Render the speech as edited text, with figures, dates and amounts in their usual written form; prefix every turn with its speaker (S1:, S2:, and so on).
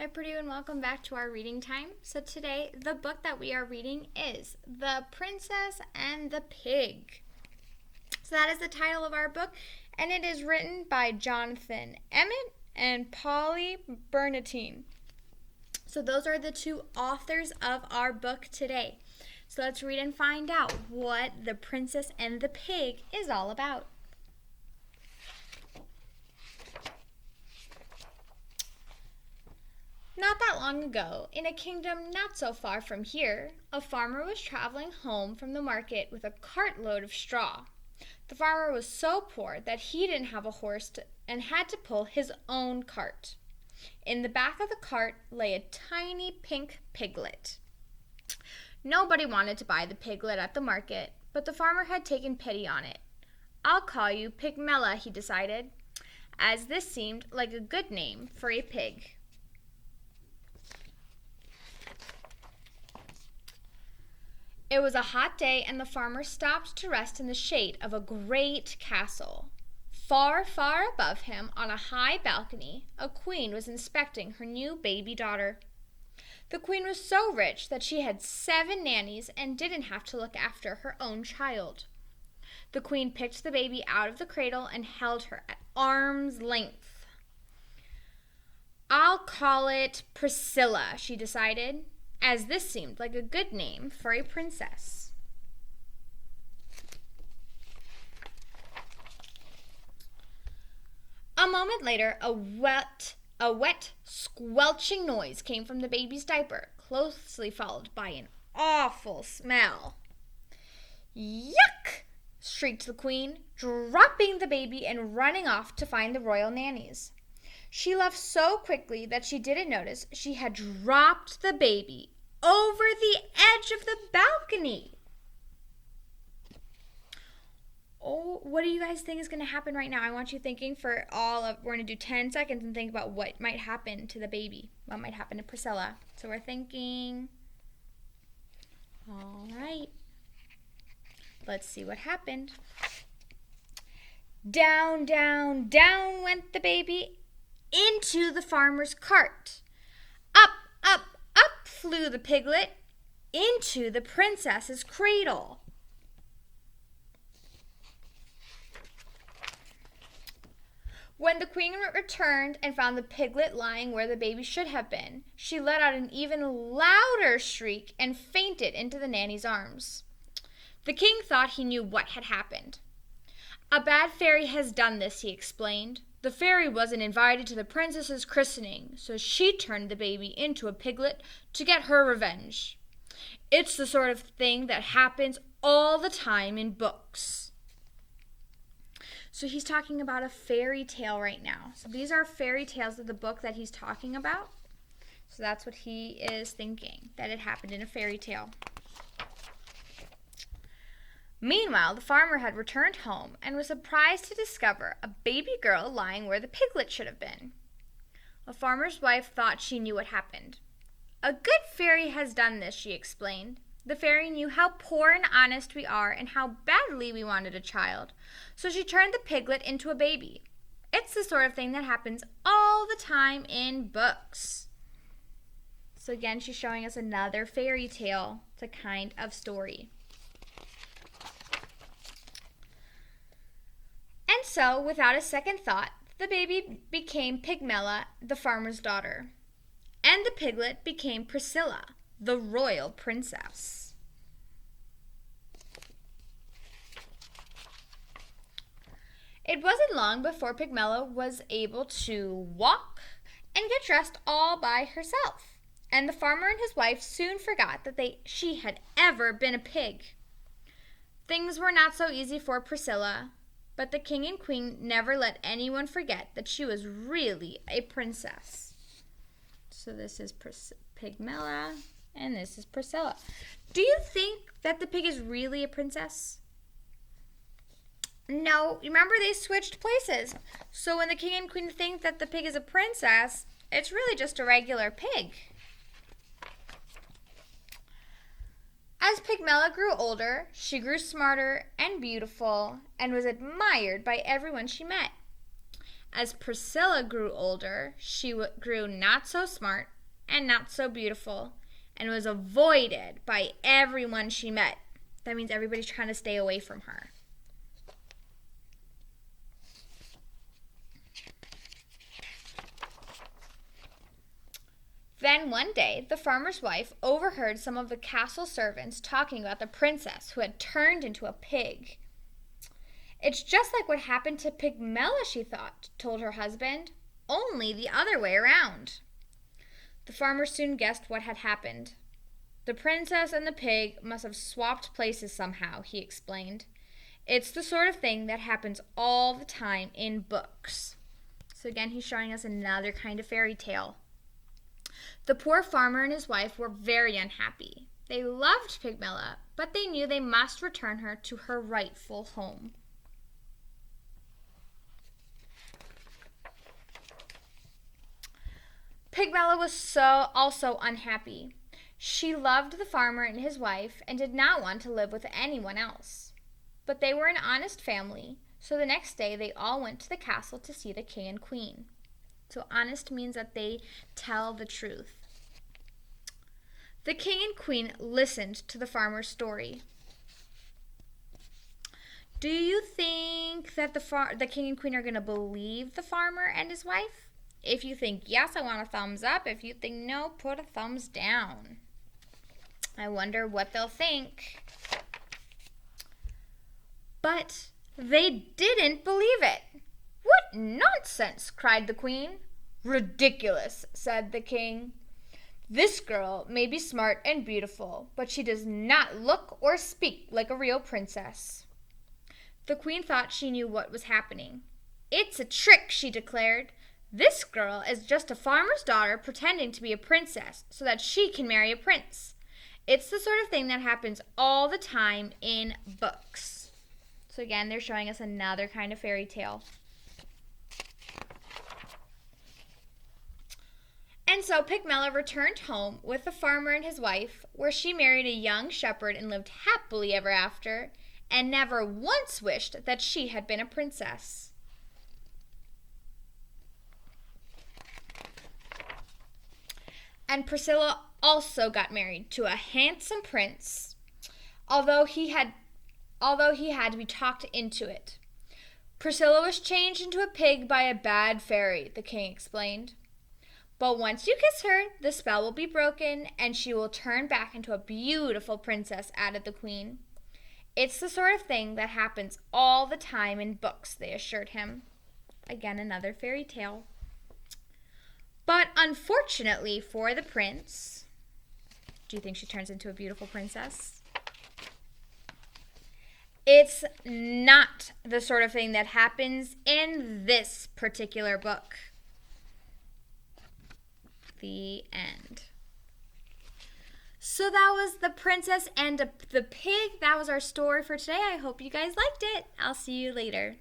S1: Hi, Purdue, and welcome back to our reading time. So, today, the book that we are reading is The Princess and the Pig. So, that is the title of our book, and it is written by Jonathan Emmett and Polly Bernatine. So, those are the two authors of our book today. So, let's read and find out what The Princess and the Pig is all about. Not that long ago, in a kingdom not so far from here, a farmer was traveling home from the market with a cartload of straw. The farmer was so poor that he didn't have a horse and had to pull his own cart. In the back of the cart lay a tiny pink piglet. Nobody wanted to buy the piglet at the market, but the farmer had taken pity on it. "I'll call you Pigmella," he decided, as this seemed like a good name for a pig. It was a hot day, and the farmer stopped to rest in the shade of a great castle. Far, far above him, on a high balcony, a queen was inspecting her new baby daughter. The queen was so rich that she had 7 nannies and didn't have to look after her own child. The queen picked the baby out of the cradle and held her at arm's length. "I'll call it Priscilla," she decided, as this seemed like a good name for a princess. A moment later, a wet, squelching noise came from the baby's diaper, closely followed by an awful smell. "Yuck!" shrieked the queen, dropping the baby and running off to find the royal nannies. She left so quickly that she didn't notice she had dropped the baby over the edge of the balcony. Oh, what do you guys think is going to happen right now? I want you thinking we're going to do 10 seconds and think about what might happen to the baby. What might happen to Priscilla. So we're thinking, all right, let's see what happened. Down, down, down went the baby into the farmer's cart. Up, up, up flew the piglet into the princess's cradle. When the queen returned and found the piglet lying where the baby should have been, she let out an even louder shriek and fainted into the nanny's arms. The king thought he knew what had happened. "A bad fairy has done this," he explained. "The fairy wasn't invited to the princess's christening, so she turned the baby into a piglet to get her revenge. It's the sort of thing that happens all the time in books." So he's talking about a fairy tale right now. So these are fairy tales of the book that he's talking about. So that's what he is thinking, that it happened in a fairy tale. Meanwhile, the farmer had returned home and was surprised to discover a baby girl lying where the piglet should have been. The farmer's wife thought she knew what happened. "A good fairy has done this," she explained. "The fairy knew how poor and honest we are and how badly we wanted a child, so she turned the piglet into a baby. It's the sort of thing that happens all the time in books." So again, she's showing us another fairy tale. It's a kind of story. And so, without a second thought, the baby became Pigmella, the farmer's daughter, and the piglet became Priscilla, the royal princess. It wasn't long before Pigmella was able to walk and get dressed all by herself, and the farmer and his wife soon forgot that she had ever been a pig. Things were not so easy for Priscilla, but the king and queen never let anyone forget that she was really a princess. So this is Pigmella, and this is Priscilla. Do you think that the pig is really a princess? No, remember they switched places. So when the king and queen think that the pig is a princess, it's really just a regular pig. As Pigmella grew older, she grew smarter and beautiful and was admired by everyone she met. As Priscilla grew older, she grew not so smart and not so beautiful and was avoided by everyone she met. That means everybody's trying to stay away from her. Then one day, the farmer's wife overheard some of the castle servants talking about the princess who had turned into a pig. It's just like what happened to Pigmella, she told her husband, only the other way around. The farmer soon guessed what had happened. The princess and the pig must have swapped places somehow, he explained. It's the sort of thing that happens all the time in books. So again, he's showing us another kind of fairy tale. The poor farmer and his wife were very unhappy. They loved Pigmella, but they knew they must return her to her rightful home. Pigmella was also unhappy. She loved the farmer and his wife and did not want to live with anyone else. But they were an honest family, so the next day they all went to the castle to see the king and queen. So honest means that they tell the truth. The king and queen listened to the farmer's story. Do you think that the king and queen are going to believe the farmer and his wife? If you think yes, I want a thumbs up. If you think no, put a thumbs down. I wonder what they'll think. But they didn't believe it. What nonsense, cried the queen. Ridiculous, said the king. This girl may be smart and beautiful, but she does not look or speak like a real princess. The queen thought she knew what was happening. It's a trick, she declared. This girl is just a farmer's daughter pretending to be a princess so that she can marry a prince. It's the sort of thing that happens all the time in books. So again, they're showing us another kind of fairy tale. And so Pigmella returned home with the farmer and his wife, where she married a young shepherd and lived happily ever after, and never once wished that she had been a princess. And Priscilla also got married to a handsome prince, although he had to be talked into it. Priscilla was changed into a pig by a bad fairy, the king explained. But once you kiss her, the spell will be broken, and she will turn back into a beautiful princess, added the queen. It's the sort of thing that happens all the time in books, they assured him. Again, another fairy tale. But unfortunately for the prince, do you think she turns into a beautiful princess? It's not the sort of thing that happens in this particular book. The end. So that was The Princess and the Pig. That was our story for today. I hope you guys liked it. I'll see you later.